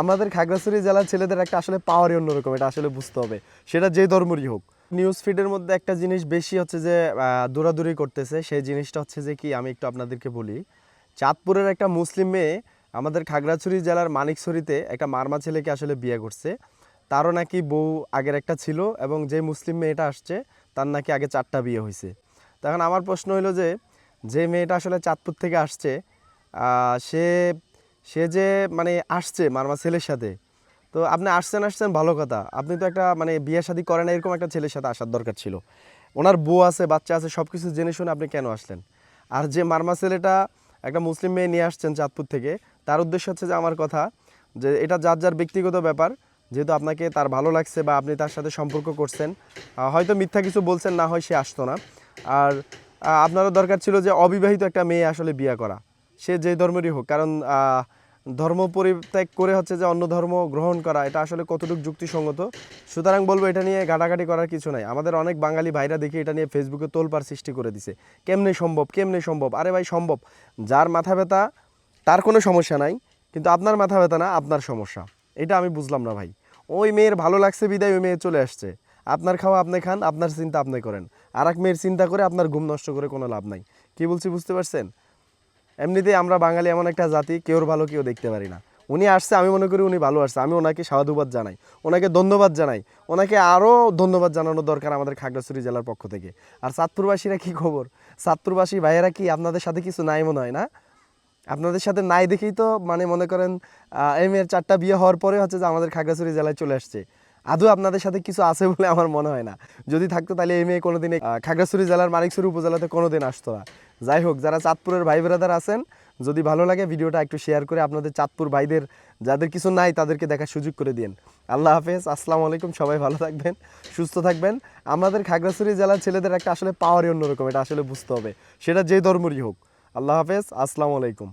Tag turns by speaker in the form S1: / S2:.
S1: আমাদের খাগড়াছড়ি জেলার ছেলেদের একটা আসলে পাওয়ারই অন্যরকম, এটা আসলে বুঝতে হবে, সেটা যে ধর্মেরই হোক। নিউজ ফিডের মধ্যে একটা জিনিস বেশি হচ্ছে যে দৌড়াদৌড়ি করতেছে, সেই জিনিসটা হচ্ছে যে কি, আমি একটু আপনাদেরকে বলি। চাঁদপুরের একটা মুসলিম মেয়ে আমাদের খাগড়াছড়ি জেলার মানিকছড়িতে একটা মারমা ছেলেকে আসলে বিয়ে করছে। তারও নাকি বউ আগের একটা ছিল, এবং যে মুসলিম মেয়েটা আসছে তার নাকি আগে 4টা বিয়ে হয়েছে। তখন আমার প্রশ্ন হলো যে, যে মেয়েটা আসলে চাঁদপুর থেকে আসছে, সে সে যে মানে আসছে মারমা ছেলের সাথে, তো আপনি আসছেন ভালো কথা, আপনি তো একটা মানে বিয়ে শাদী করেন এরকম একটা ছেলের সাথে আসার দরকার ছিল। ওনার বউ আছে, বাচ্চা আছে, সব কিছু জেনে শুনে আপনি কেন আসলেন? আর যে মারমা ছেলেটা একটা মুসলিম মেয়ে নিয়ে আসছেন চাঁদপুর থেকে, তার উদ্দেশ্য হচ্ছে যে, আমার কথা যে এটা যার যার ব্যক্তিগত ব্যাপার, যেহেতু আপনাকে তার ভালো লাগছে বা আপনি তার সাথে সম্পর্ক করছেন, হয়তো মিথ্যা কিছু বলছেন, না হয় সে আসতো না। আর আপনারও দরকার ছিল যে অবিবাহিত একটা মেয়ে আসলে বিয়ে করা, সে যে ধর্মেরই হোক, কারণ ধর্ম পরিত্যাগ করে হচ্ছে যে অন্য ধর্ম গ্রহণ করা, এটা আসলে কতটুকু যুক্তিসঙ্গত। সুতরাং বলবো, এটা নিয়ে ঘাটাঘাটি করার কিছু নাই। আমাদের অনেক বাঙালি ভাইরা দেখি এটা নিয়ে ফেসবুকে তোলপাড় সৃষ্টি করে দিছে, কেমনে সম্ভব, কেমনে সম্ভব। আরে ভাই, সম্ভব। যার মাথা ব্যথা তার কোনো সমস্যা নাই, কিন্তু আপনার মাথা ব্যথা না, আপনার সমস্যা। এটা আমি বুঝলাম না ভাই। ওই মেয়ের ভালো লাগছে বিদায় ওই মেয়ে চলে আসছে, আপনার খাওয়া আপনি খান, আপনার চিন্তা আপনি করেন। আর এক মেয়ের চিন্তা করে আপনার ঘুম নষ্ট করে কোনো লাভ নাই। কি বলছি বুঝতে পারছেন? এমনিতেই আমরা বাঙালি এমন একটা জাতি, কেউর ভালো কেউ দেখতে পারি না। উনি আসছে, আমি মনে করি উনি ভালো আসছে, আমি ওনাকে সাধুবাদ জানাই, ওনাকে ধন্যবাদ জানাই। ওনাকে আরও ধন্যবাদ জানানো দরকার আমাদের খাগড়াছড়ি জেলার পক্ষ থেকে। আর চাঁদপুরবাসীরা কি খবর? চাঁদপুরবাসী ভাইয়েরা কি আপনাদের সাথে কিছু নাই মনে হয় না? আপনাদের সাথে নাই দেখেই তো মানে মনে করেন এই মেয়ের 4টা বিয়ে হওয়ার পরে হচ্ছে যে আমাদের খাগড়াছড়ি জেলায় চলে আসছে। আদৌ আপনাদের সাথে কিছু আছে বলে আমার মনে হয় না। যদি থাকতো তাহলে এই মেয়ে কোনোদিন খাগড়াছড়ি জেলার মানিকছড়ি উপজেলাতে কোনোদিন আসতো না। যাই হোক, যারা চাঁদপুরের ভাই ব্রাদার আছেন, যদি ভালো লাগে ভিডিওটা একটু শেয়ার করে আপনাদের চাঁদপুর ভাইদের, যাদের কিছু নাই তাদেরকে দেখার সুযোগ করে দিন। আল্লাহ হাফেজ, আসসালামু আলাইকুম। সবাই ভালো থাকবেন, সুস্থ থাকবেন। আমাদের খাগড়াছড়ি জেলার ছেলেদের একটা আসলে পাওয়ারই অন্যরকম, এটা আসলে বুঝতে হবে, সেটা যে ধর্মেরই হোক। আল্লাহ হাফেজ, আসসালামু আলাইকুম।